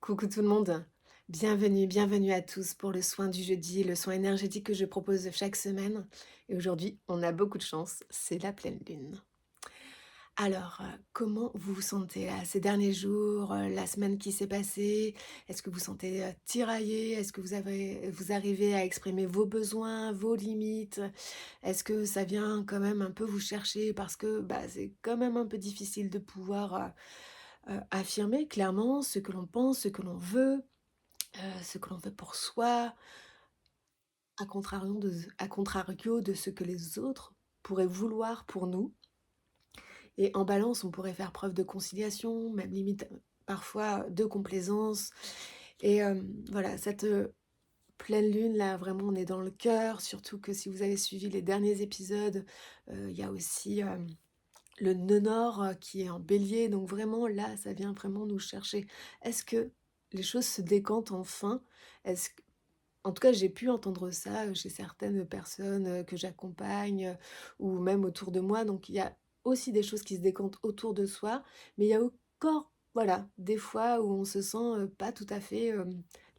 Coucou tout le monde, bienvenue à tous pour le soin du jeudi, le soin énergétique que je propose chaque semaine. Et aujourd'hui, on a beaucoup de chance, c'est la pleine lune. Alors, comment vous vous sentez là ces derniers jours, la semaine qui s'est passée? Est-ce que vous sentez tiraillé? Est-ce que vous arrivez à exprimer vos besoins, vos limites? Est-ce que ça vient quand même un peu vous chercher parce que c'est quand même un peu difficile de pouvoir affirmer clairement ce que l'on pense, ce que l'on veut? Ce que l'on fait pour soi, à contrario de ce que les autres pourraient vouloir pour nous. Et en balance, on pourrait faire preuve de conciliation, même limite, parfois de complaisance. Et voilà, cette, pleine lune là, vraiment on est dans le cœur, surtout que si vous avez suivi les derniers épisodes, il y a aussi, le nœud nord, qui est en bélier, donc vraiment là, ça vient vraiment nous chercher. Est-ce que les choses se décantent enfin? Est-ce En tout cas, j'ai pu entendre ça, chez certaines personnes, que j'accompagne, ou même autour de moi. Donc il y a aussi des choses qui se décantent autour de soi, mais il y a encore, voilà, des fois où on se sent, pas tout à fait,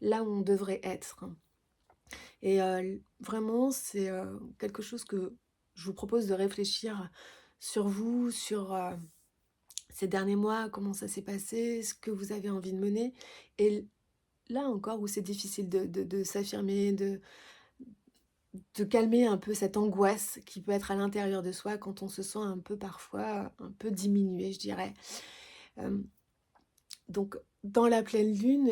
là où on devrait être. Et vraiment, c'est, quelque chose que je vous propose de réfléchir sur vous, sur, ces derniers mois, comment ça s'est passé, ce que vous avez envie de mener. Et là encore où c'est difficile de s'affirmer, de calmer un peu cette angoisse qui peut être à l'intérieur de soi quand on se sent un peu parfois, un peu diminué, je dirais. Hem, donc dans la pleine lune,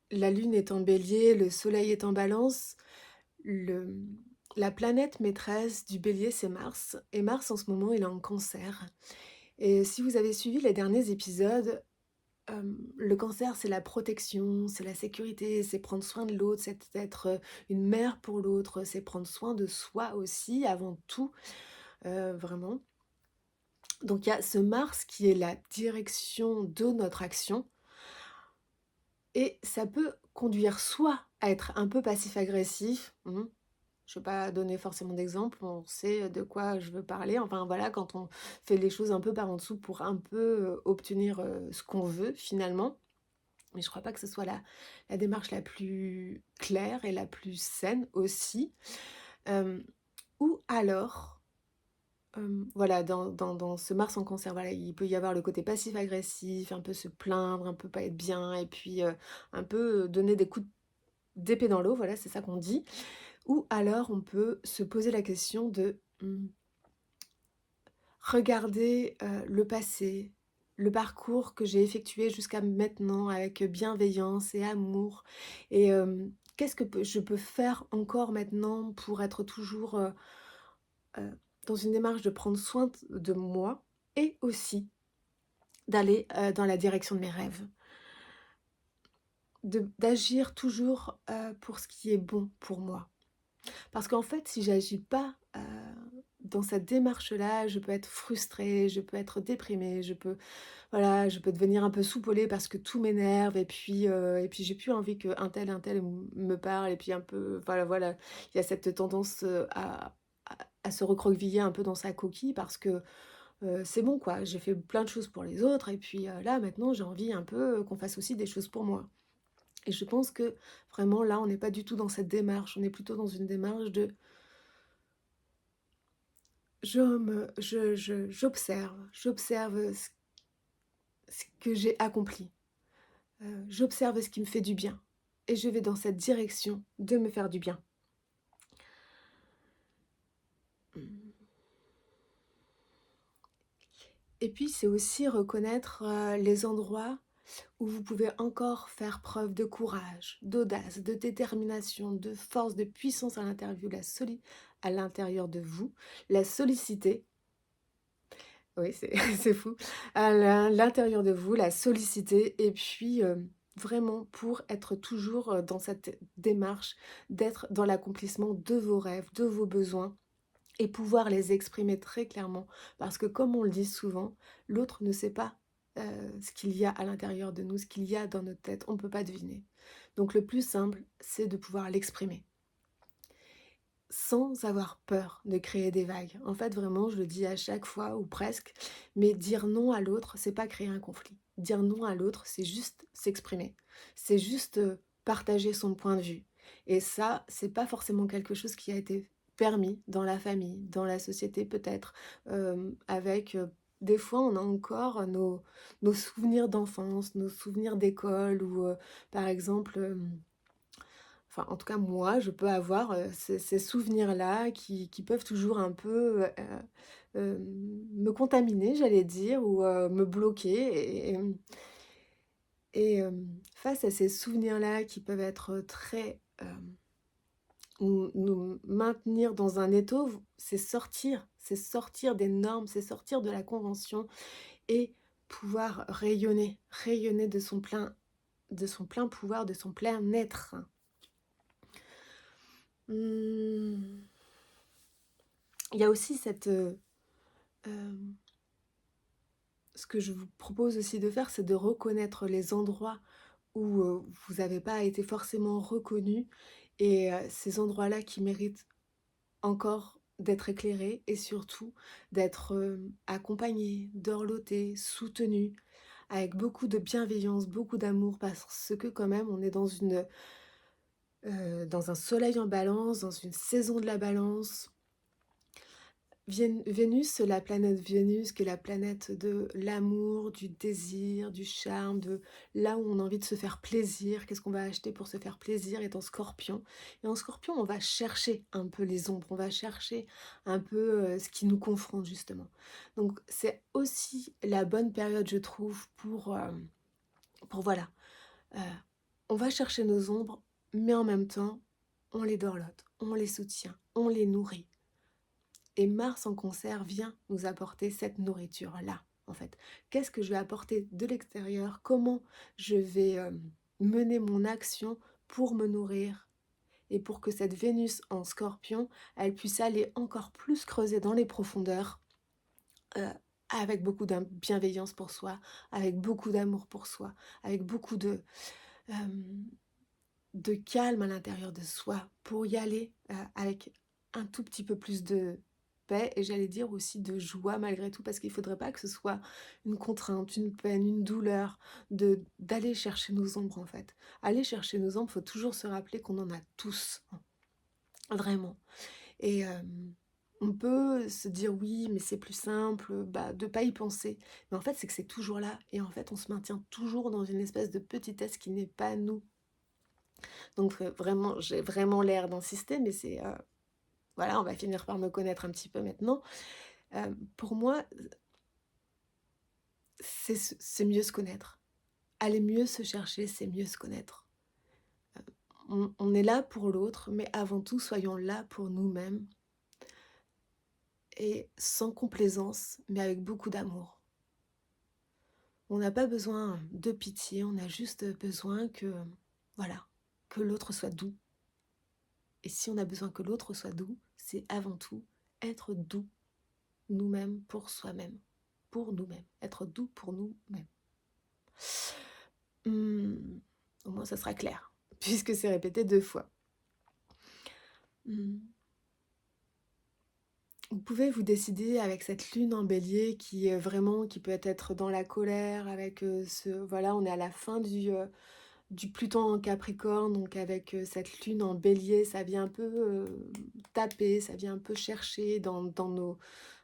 la lune est en bélier, le soleil est en balance, le la planète maîtresse du bélier, c'est Mars, et Mars en ce moment, il est en cancer. Et si vous avez suivi les derniers épisodes, le cancer, c'est la protection, c'est la sécurité, c'est prendre soin de l'autre, c'est être, une mère pour l'autre, c'est prendre soin de soi aussi avant tout, vraiment. Donc il y a ce Mars qui est la direction de notre action, et ça peut conduire soit à être un peu passif-agressif, je ne vais pas donner forcément d'exemple, on sait de quoi je veux parler. Enfin voilà, quand on fait les choses un peu par en dessous pour un peu, obtenir, ce qu'on veut finalement. Mais je crois pas que ce soit la démarche la plus claire et la plus saine aussi. Hem, ou alors, voilà, dans ce Mars en Cancer, voilà, il peut y avoir le côté passif-agressif, un peu se plaindre, un peu pas être bien, et puis, un peu, donner des coups d'épée dans l'eau, voilà, c'est ça qu'on dit. Ou alors on peut se poser la question de, regarder, le passé, le parcours que j'ai effectué jusqu'à maintenant avec bienveillance et amour, et qu'est-ce que je peux faire encore maintenant pour être toujours, heu, dans une démarche de prendre soin de moi, et aussi d'aller, dans la direction de mes rêves. D'agir toujours, pour ce qui est bon pour moi. Parce qu'en fait, si j'agis pas, dans cette démarche-là, je peux être frustrée, je peux être déprimée, voilà, je peux devenir un peu soupolée parce que tout m'énerve, et puis j'ai plus envie qu'un tel me parle, et puis un peu voilà, il y a cette tendance, à se recroqueviller un peu dans sa coquille parce que, c'est bon quoi, j'ai fait plein de choses pour les autres, et puis, là maintenant j'ai envie un peu, qu'on fasse aussi des choses pour moi. Et je pense que vraiment là, on n'est pas du tout dans cette démarche, on est plutôt dans une démarche de j'observe ce que j'ai accompli. J'observe ce qui me fait du bien, et je vais dans cette direction de me faire du bien. Mmh. Et puis c'est aussi reconnaître, les endroits où vous pouvez encore faire preuve de courage, d'audace, de détermination, de force, de puissance à l'intérieur de vous, la solliciter. Oui, c'est c'est fou. À l'intérieur de vous, la solliciter, et puis, vraiment pour être toujours, dans cette démarche d'être dans l'accomplissement de vos rêves, de vos besoins, et pouvoir les exprimer très clairement. Parce que comme on le dit souvent, l'autre ne sait pas, ce qu'il y a à l'intérieur de nous, ce qu'il y a dans notre tête, on ne peut pas deviner. Donc le plus simple, c'est de pouvoir l'exprimer. Sans avoir peur de créer des vagues. En fait, vraiment, je le dis à chaque fois ou presque, mais dire non à l'autre, c'est pas créer un conflit. dire non à l'autre, c'est juste s'exprimer. C'est juste, partager son point de vue et ça, c'est pas forcément quelque chose qui a été permis dans la famille, dans la société peut-être, avec, des fois on a encore nos souvenirs d'enfance, nos souvenirs d'école ou, par exemple, enfin, en tout cas, moi, je peux avoir, ces souvenirs-là qui peuvent toujours un peu, me contaminer, j'allais dire, ou, me bloquer face à ces souvenirs-là qui peuvent être, très, nous maintenir dans un étau, c'est sortir des normes, c'est sortir de la convention et pouvoir rayonner de son plein pouvoir, de son plein être. Mmh. Il y a aussi hem, ce que je vous propose aussi de faire, c'est de reconnaître les endroits où, vous n'avez pas été forcément reconnu et ces endroits-là qui méritent encore d'être éclairés et surtout d'être, accompagnés, dorlotés, soutenus, avec beaucoup de bienveillance, beaucoup d'amour parce que quand même on est dans un soleil en Balance, dans une saison de la Balance. Vénus, la planète Vénus, qui est la planète de l'amour, du désir, du charme, de là où on a envie de se faire plaisir, qu'est-ce qu'on va acheter pour se faire plaisir, est en Scorpion. Et en Scorpion, on va chercher un peu les ombres, on va chercher un peu ce qui nous confronte justement. Donc c'est aussi la bonne période, je trouve, pour voilà, euh, on va chercher nos ombres, mais en même temps, on les dorlote, on les soutient, on les nourrit. Et Mars en Cancer vient nous apporter cette nourriture-là, en fait. Qu'est-ce que je vais apporter de l'extérieur? Comment je vais mener mon action pour me nourrir et pour que cette Vénus en Scorpion, elle puisse aller encore plus creuser dans les profondeurs, euh, avec beaucoup de bienveillance pour soi, avec beaucoup d'amour pour soi, avec beaucoup euh, de calme à l'intérieur de soi, pour y aller avec un tout petit peu plus de paix et j'allais dire aussi de joie malgré tout, parce qu'il ne faudrait pas que ce soit une contrainte, une peine, une douleur d'aller chercher nos ombres en fait. Aller chercher nos ombres, il faut toujours se rappeler qu'on en a tous, hein, vraiment. Et on peut se dire oui, mais c'est plus simple, bah, de pas y penser. Mais en fait, c'est que c'est toujours là. Et en fait, on se maintient toujours dans une espèce de petitesse qui n'est pas nous. Donc vraiment, j'ai vraiment l'air d'insister, mais voilà, on va finir par me connaître un petit peu maintenant. Pour moi, c'est mieux se connaître. Aller mieux se chercher, c'est mieux se connaître. On est là pour l'autre, mais avant tout, soyons là pour nous-mêmes et sans complaisance, mais avec beaucoup d'amour. On n'a pas besoin de pitié, on a juste besoin voilà, que l'autre soit doux. Et si on a besoin que l'autre soit doux, c'est avant tout être doux nous-mêmes pour soi-même, pour nous-mêmes, être doux pour nous-mêmes. Au moins ça sera clair, puisque c'est répété 2 fois. Mmh. Vous pouvez vous décider avec cette lune en bélier qui est vraiment qui peut être dans la colère avec, voilà, on est à la fin du Pluton en Capricorne, donc avec, cette lune en bélier, ça vient un peu, taper, ça vient un peu chercher dans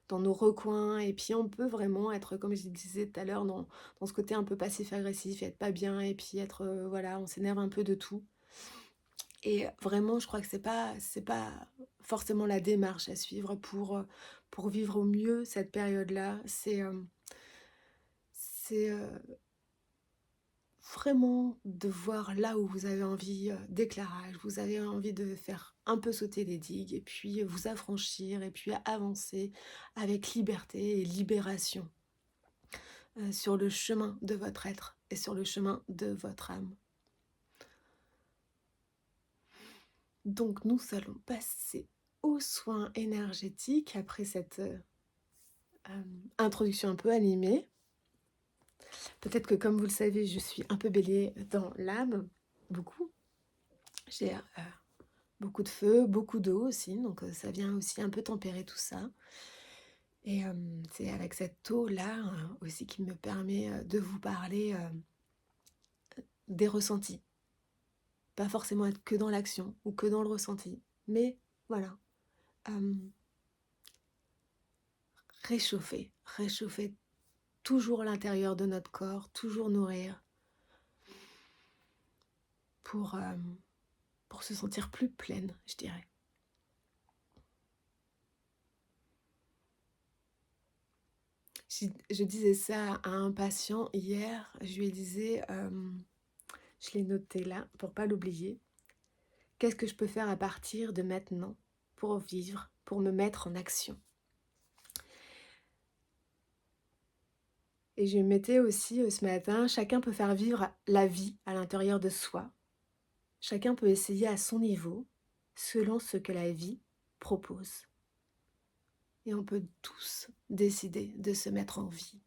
nos recoins et puis on peut vraiment être, comme je disais tout à l'heure, dans ce côté un peu passif-agressif, être pas bien et puis être, voilà, on s'énerve un peu de tout et vraiment je crois que c'est pas forcément la démarche à suivre pour vivre au mieux cette période-là. C'est vraiment de voir là où vous avez envie, d'éclairage, vous avez envie de faire un peu sauter les digues et puis vous affranchir et puis avancer avec liberté et libération. Sur le chemin de votre être et sur le chemin de votre âme. Donc nous allons passer aux soins énergétiques après cette introduction un peu animée. Peut-être que comme vous le savez, je suis un peu bélier dans l'âme, beaucoup. J'ai beaucoup de feu, beaucoup d'eau aussi, donc ça vient aussi un peu tempérer tout ça. Et c'est avec cette eau-là, aussi qui me permet, de vous parler, des ressentis. Pas forcément être que dans l'action ou que dans le ressenti, mais voilà, hem, réchauffer toujours l'intérieur de notre corps, toujours nourrir pour, pour se sentir plus pleine, je dirais. Je disais ça à un patient hier, je lui disais, je l'ai noté là pour pas l'oublier: «Qu'est-ce que je peux faire à partir de maintenant pour vivre, pour me mettre en action?» Et je mettais aussi, ce matin: «Chacun peut faire vivre la vie à l'intérieur de soi. Chacun peut essayer à son niveau, selon ce que la vie propose. Et on peut tous décider de se mettre en vie.»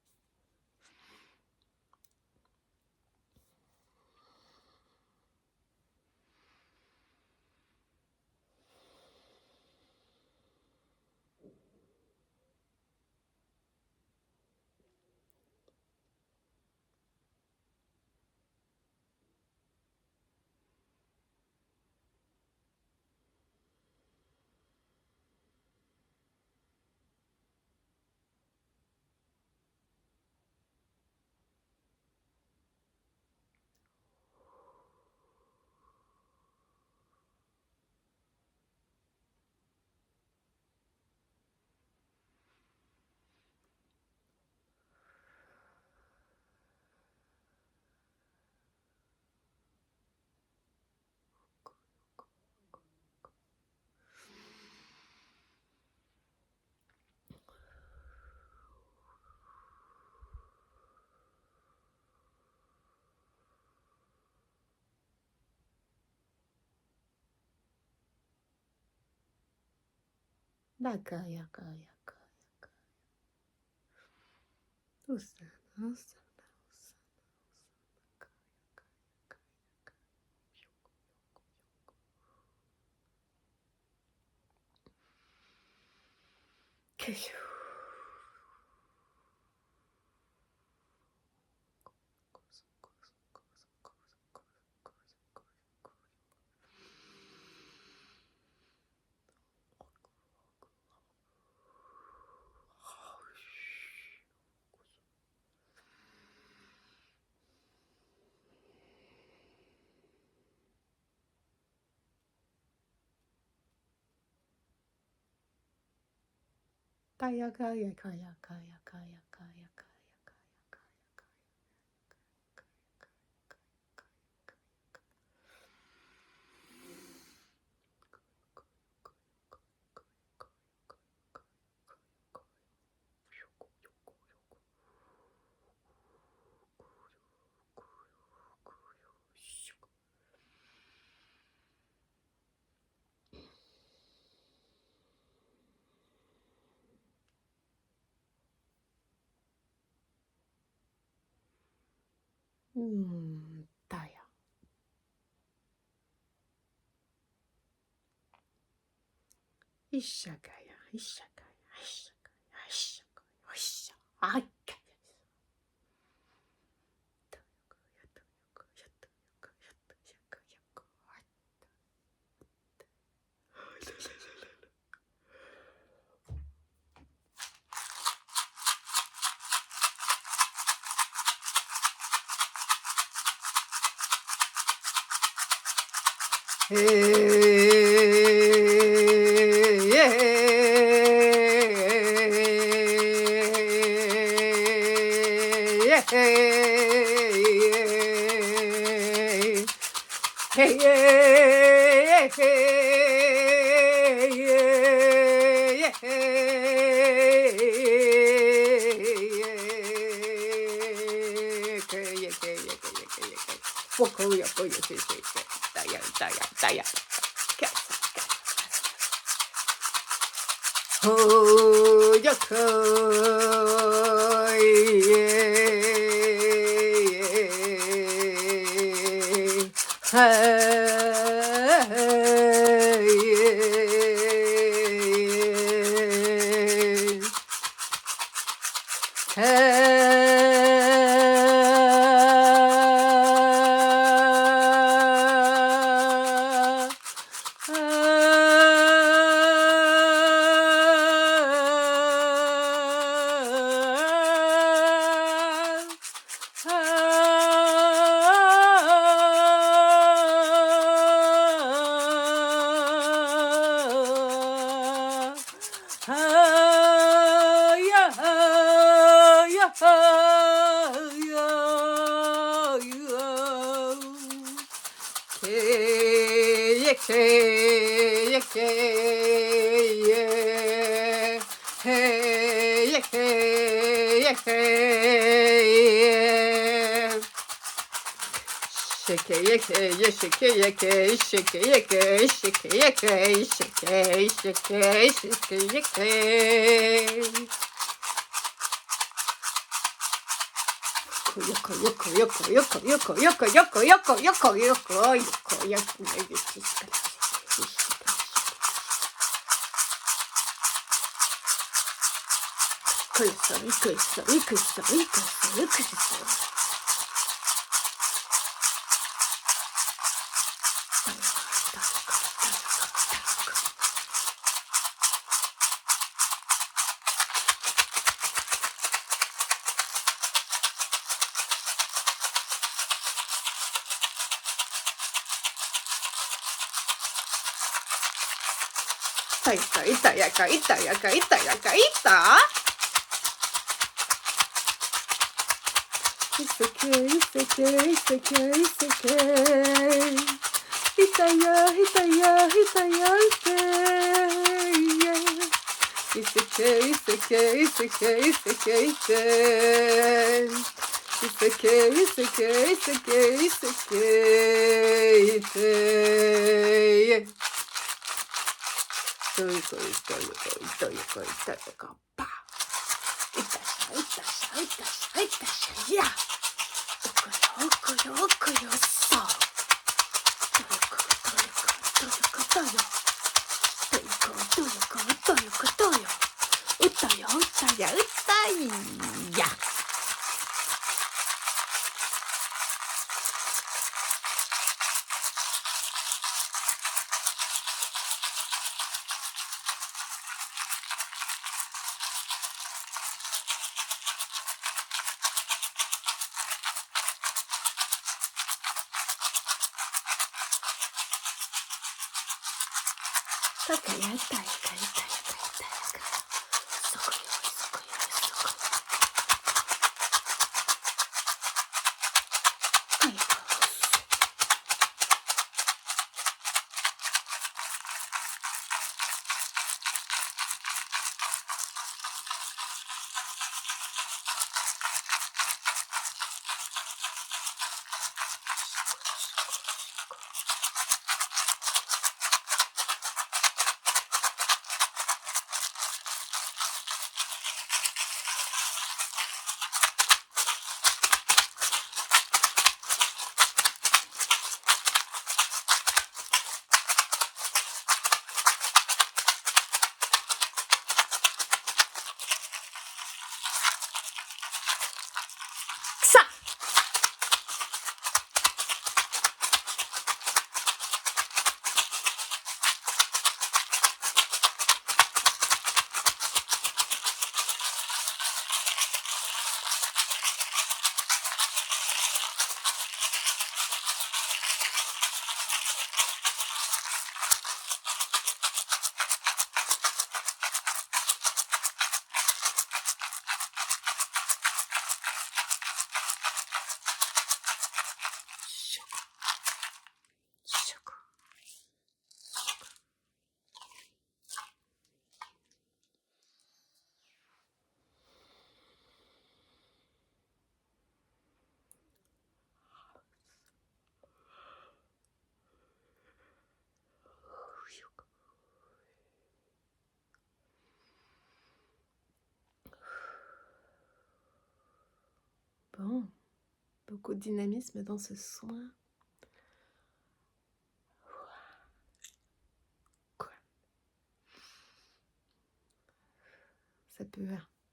D'accord, d'accord, d'accord. Usana, usana, usana. Kaya, kaya, kaya, kaya, kaya, kaya, kaya, kaya, Taya. Ishakaya, ishakaya, ishakaya, ishakaya, ishakaya. Oh, Bon, beaucoup de dynamisme dans ce soin. Ça peut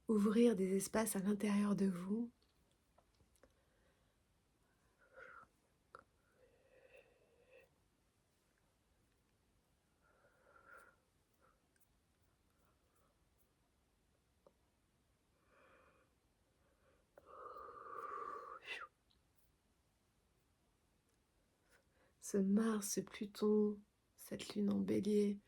ouvrir des espaces à l'intérieur de vous. Ce Mars, ce Pluton, cette lune en bélier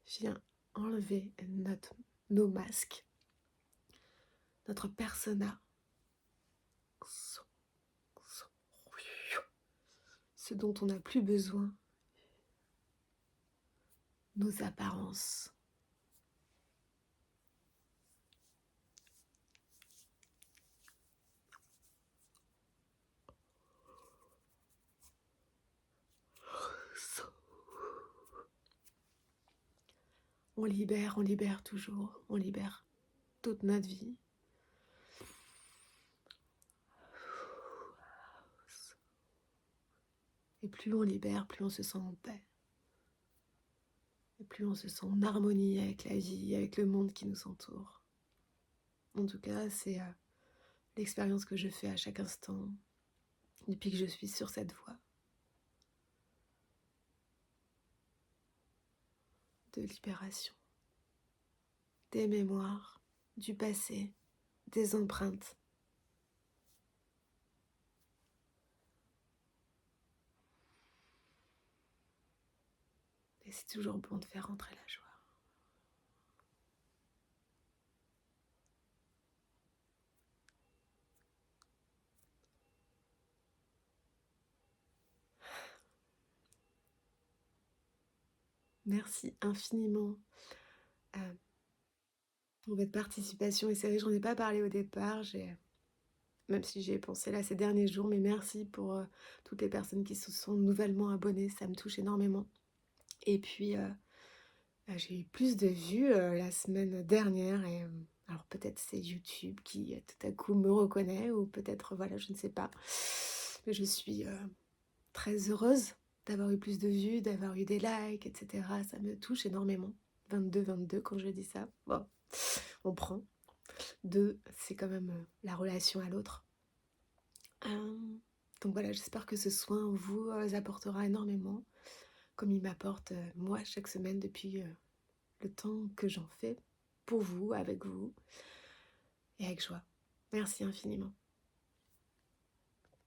vient enlever nos masques, notre persona, ce dont on n'a plus besoin, nos apparences. On libère toujours, on libère toute notre vie. Et plus on libère, plus on se sent en paix. Et plus on se sent en harmonie avec la vie, avec le monde qui nous entoure. En tout cas, c'est l'expérience que je fais à chaque instant depuis que je suis sur cette voie de libération, des mémoires, du passé, des empreintes. Et c'est toujours bon de faire rentrer la joie. Merci infiniment pour votre participation. Et c'est vrai que j'en ai pas parlé au départ, même si j'y ai pensé là ces derniers jours, mais merci pour toutes les personnes qui se sont nouvellement abonnées, ça me touche énormément. Et puis, j'ai eu plus de vues la semaine dernière, et alors peut-être c'est YouTube qui tout à coup me reconnaît, ou peut-être, voilà, je ne sais pas. Mais je suis très heureuse d'avoir eu plus de vues, d'avoir eu des likes, etc. Ça me touche énormément. 22 quand je dis ça. Bon, on prend. 2, c'est quand même la relation à l'autre. Donc voilà, j'espère que ce soin vous apportera énormément, comme il m'apporte moi chaque semaine depuis le temps que j'en fais pour vous, avec vous, et avec joie. Merci infiniment.